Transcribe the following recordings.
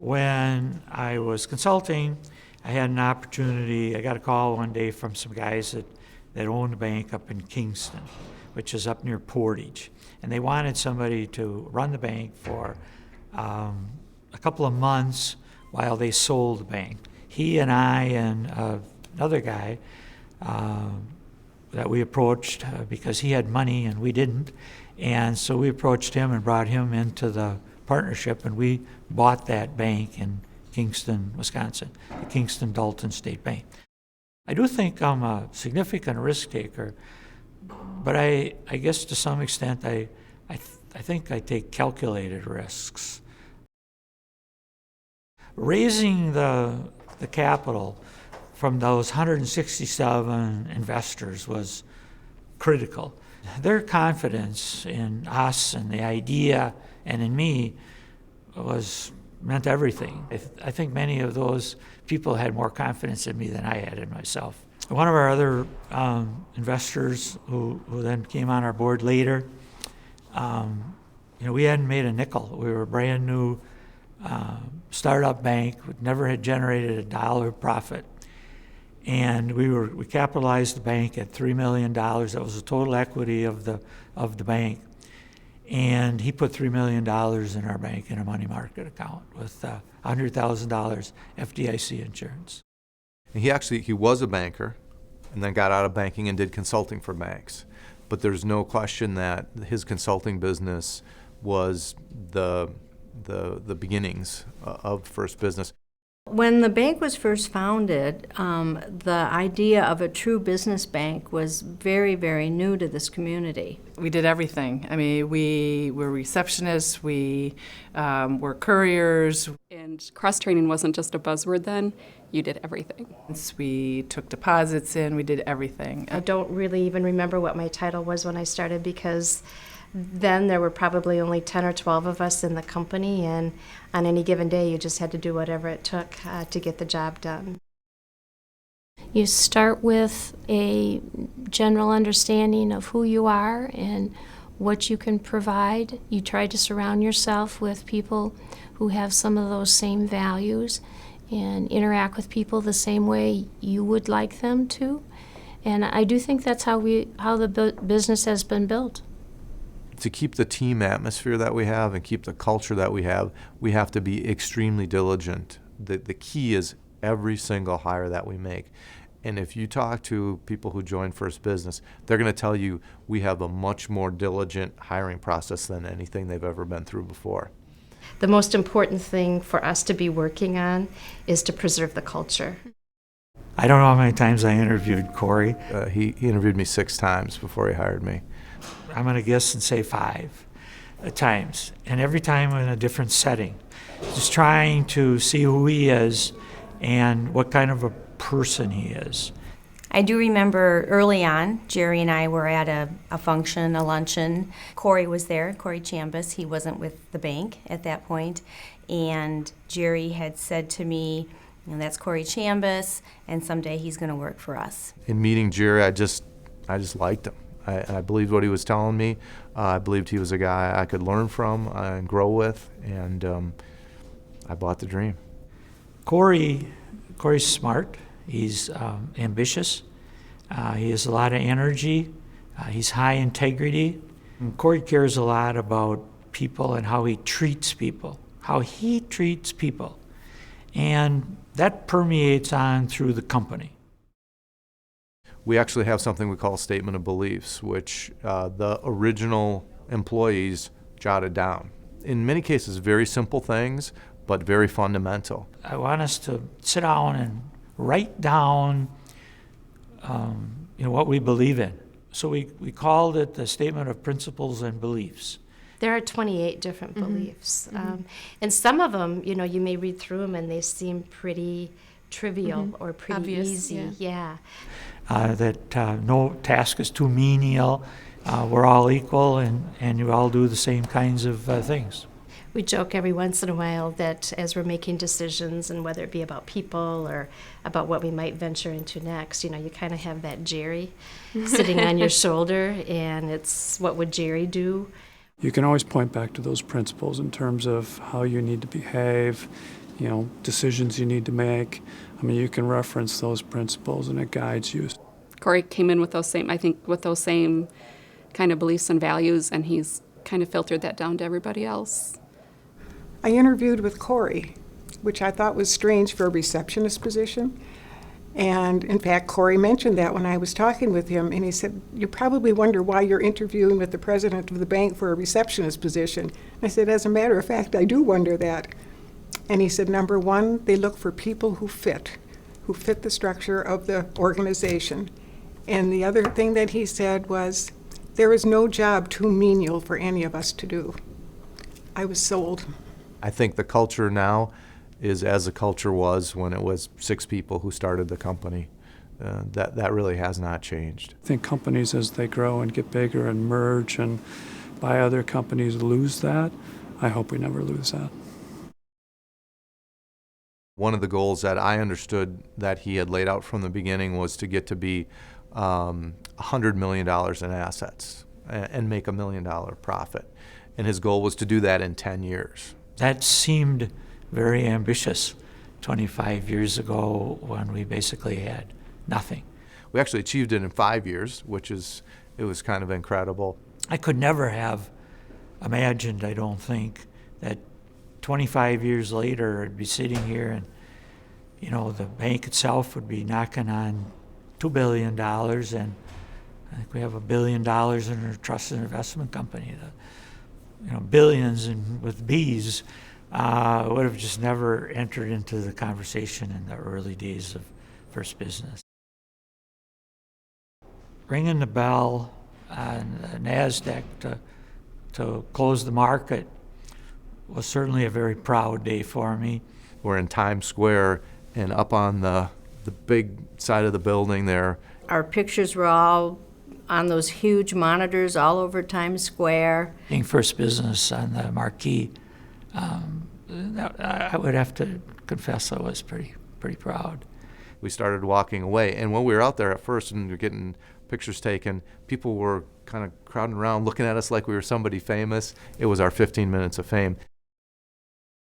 When I was consulting, I had an opportunity. I got a call one day from some guys that owned a bank up in Kingston, which is up near Portage. And they wanted somebody to run the bank for a couple of months while they sold the bank. He and I and another guy that we approached because he had money and we didn't. And so we approached him and brought him into the partnership, and we bought that bank in Kingston, Wisconsin, the Kingston Dalton State Bank. I do think I'm a significant risk taker, but I guess to some extent I think I take calculated risks. Raising the capital from those 167 investors was critical. Their confidence in us and the idea and in me meant everything. I think many of those people had more confidence in me than I had in myself. One of our other investors who then came on our board later, we hadn't made a nickel. We were a brand new startup bank, never had generated a dollar profit. And we capitalized the bank at $3 million. That was the total equity of the bank. And he put $3 million in our bank in a money market account with $100,000 FDIC insurance. He was a banker and then got out of banking and did consulting for banks. But there's no question that his consulting business was the beginnings of First Business. When the bank was first founded, the idea of a true business bank was very, very new to this community. We did everything. I mean, we were receptionists, we were couriers. And cross-training wasn't just a buzzword then, you did everything. We took deposits in, we did everything. I don't really even remember what my title was when I started, because then there were probably only 10 or 12 of us in the company, and on any given day you just had to do whatever it took to get the job done. You start with a general understanding of who you are and what you can provide. You try to surround yourself with people who have some of those same values and interact with people the same way you would like them to. And I do think that's how the business has been built. To keep the team atmosphere that we have and keep the culture that we have to be extremely diligent. The key is every single hire that we make. And if you talk to people who join First Business, they're going to tell you we have a much more diligent hiring process than anything they've ever been through before. The most important thing for us to be working on is to preserve the culture. I don't know how many times I interviewed Corey. He interviewed me 6 times before he hired me. I'm going to guess and say 5 times, and every time in a different setting. Just trying to see who he is and what kind of a person he is. I do remember early on, Jerry and I were at a function, a luncheon. Corey was there, Corey Chambas. He wasn't with the bank at that point. And Jerry had said to me, that's Corey Chambas, and someday he's going to work for us. In meeting Jerry, I just liked him. I believed what he was telling me. I believed he was a guy I could learn from and grow with, and I bought the dream. Corey's smart. He's ambitious. He has a lot of energy. He's high integrity. And Corey cares a lot about people and how he treats people. And that permeates on through the company. We actually have something we call a statement of beliefs, which the original employees jotted down. In many cases, very simple things, but very fundamental. I want us to sit down and write down what we believe in. So we called it the Statement of Principles and Beliefs. There are 28 different beliefs. And some of them, you may read through them and they seem pretty trivial or pretty obvious, easy. Yeah. That no task is too menial. We're all equal and you all do the same kinds of things. We joke every once in a while that as we're making decisions, and whether it be about people or about what we might venture into next, you kind of have that Jerry sitting on your shoulder, and it's what would Jerry do? You can always point back to those principles in terms of how you need to behave decisions you need to make. I mean, you can reference those principles and it guides you. Corey came in with those same kind of beliefs and values, and he's kind of filtered that down to everybody else. I interviewed with Corey, which I thought was strange for a receptionist position. And in fact, Corey mentioned that when I was talking with him, and he said, "You probably wonder why you're interviewing with the president of the bank for a receptionist position." And I said, "As a matter of fact, I do wonder that." And he said, "Number one, they look for people who fit the structure of the organization." And the other thing that he said was, "There is no job too menial for any of us to do." I was sold. I think the culture now is as the culture was when it was 6 people who started the company. That really has not changed. I think companies, as they grow and get bigger and merge and buy other companies, lose that. I hope we never lose that. One of the goals that I understood that he had laid out from the beginning was to get to be $100 million in assets and make $1 million profit. And his goal was to do that in 10 years. That seemed very ambitious 25 years ago when we basically had nothing. We actually achieved it in 5 years, it was kind of incredible. I could never have imagined, I don't think, that 25 years later I'd be sitting here and, the bank itself would be knocking on $2 billion, and I think we have $1 billion in our trust and investment company. Billions and with B's would have just never entered into the conversation in the early days of First Business. Ringing the bell on the NASDAQ to close the market was certainly a very proud day for me. We're in Times Square, and up on the big side of the building there, Our pictures were all on those huge monitors all over Times Square. Being First Business on the marquee, I would have to confess I was pretty proud. we started walking away. And when we were out there at first and we were getting pictures taken, people were kind of crowding around looking at us like we were somebody famous. It was our 15 minutes of fame.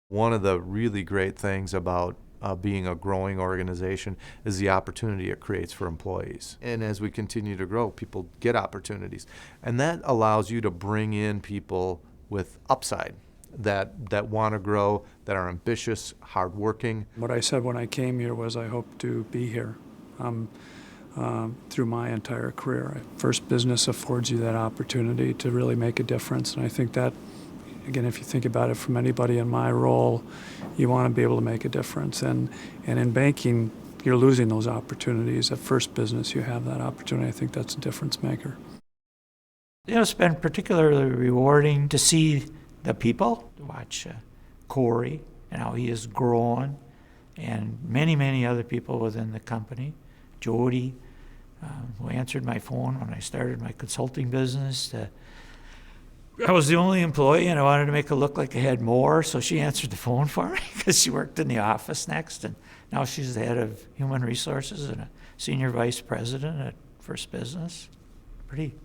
One of the really great things about being a growing organization is the opportunity it creates for employees. And as we continue to grow, people get opportunities. And that allows you to bring in people with upside that want to grow, that are ambitious, hardworking. What I said when I came here was I hope to be here through my entire career. First Business affords you that opportunity to really make a difference, and I think that, again, if you think about it from anybody in my role, you want to be able to make a difference. And in banking, you're losing those opportunities. At First Business, you have that opportunity. I think that's a difference maker. It's been particularly rewarding to see the people, to watch Corey and how he has grown, and many, many other people within the company. Jody, who answered my phone when I started my consulting business. I was the only employee, and I wanted to make it look like I had more, so she answered the phone for me because she worked in the office next, and now she's the head of human resources and a senior vice president at First Business. Pretty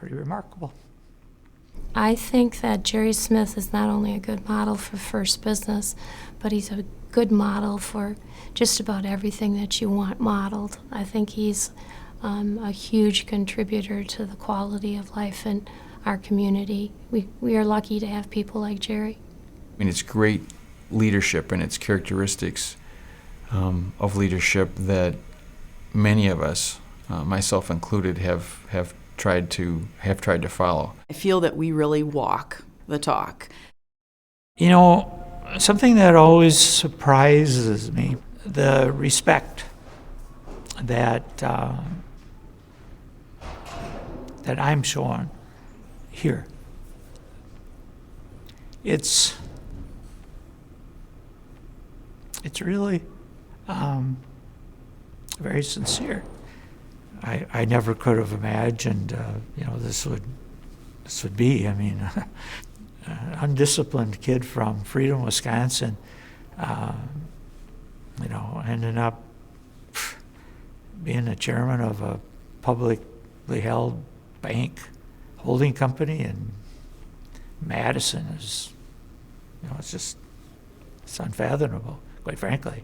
remarkable. I think that Jerry Smith is not only a good model for First Business, but he's a good model for just about everything that you want modeled. I think he's a huge contributor to the quality of life in our community. We are lucky to have people like Jerry. I mean, it's great leadership and its characteristics of leadership that many of us, myself included, have tried to follow. I feel that we really walk the talk. Something that always surprises me, the respect that that I'm showing here. It's really very sincere. I never could have imagined, this would be. I mean, an undisciplined kid from Freedom, Wisconsin, ending up being the chairman of a publicly held bank holding company in Madison is You know, it's unfathomable, quite frankly.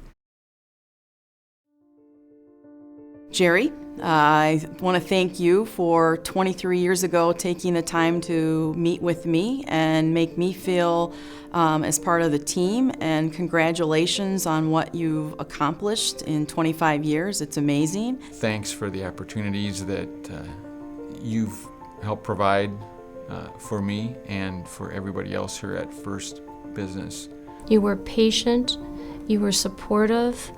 Jerry, I want to thank you for 23 years ago taking the time to meet with me and make me feel as part of the team, and congratulations on what you've accomplished in 25 years. It's amazing. Thanks for the opportunities that you've helped provide for me and for everybody else here at First Business. You were patient, you were supportive,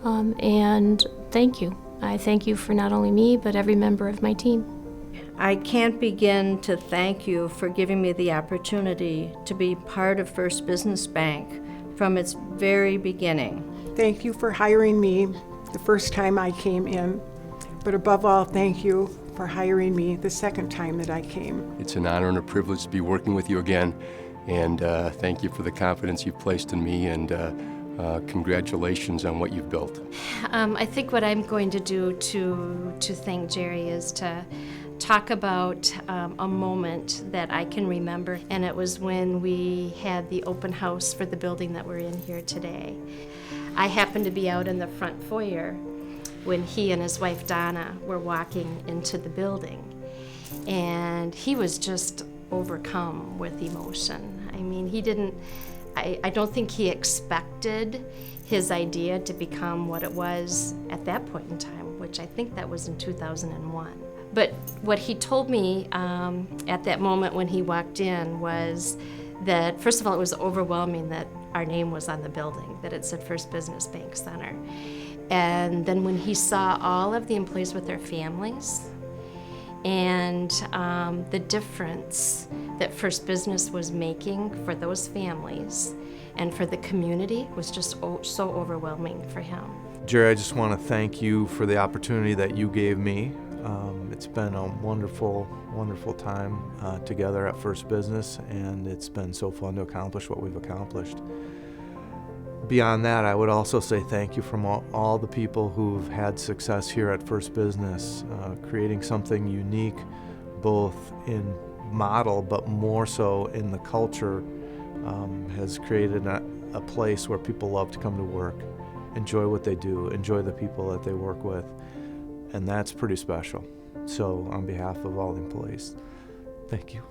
and thank you. I thank you for not only me, but every member of my team. I can't begin to thank you for giving me the opportunity to be part of First Business Bank from its very beginning. Thank you for hiring me the first time I came in, but above all, thank you for hiring me the second time that I came. It's an honor and a privilege to be working with you again, and thank you for the confidence you've placed in me, and congratulations on what you've built. I think what I'm going to do to thank Jerry is to talk about a moment that I can remember, and it was when we had the open house for the building that we're in here today. I happened to be out in the front foyer when he and his wife Donna were walking into the building, and he was just overcome with emotion. I mean, I don't think he expected his idea to become what it was at that point in time, which I think that was in 2001. But what he told me at that moment when he walked in was that, first of all, it was overwhelming that our name was on the building, that it said First Business Bank Center. And then when he saw all of the employees with their families and the difference that First Business was making for those families and for the community was just so overwhelming for him. Jerry, I just want to thank you for the opportunity that you gave me. It's been a wonderful, wonderful time together at First Business, and it's been so fun to accomplish what we've accomplished. Beyond that, I would also say thank you from all the people who've had success here at First Business, creating something unique, both in model, but more so in the culture, has created a place where people love to come to work, enjoy what they do, enjoy the people that they work with, and that's pretty special. So on behalf of all the employees, thank you.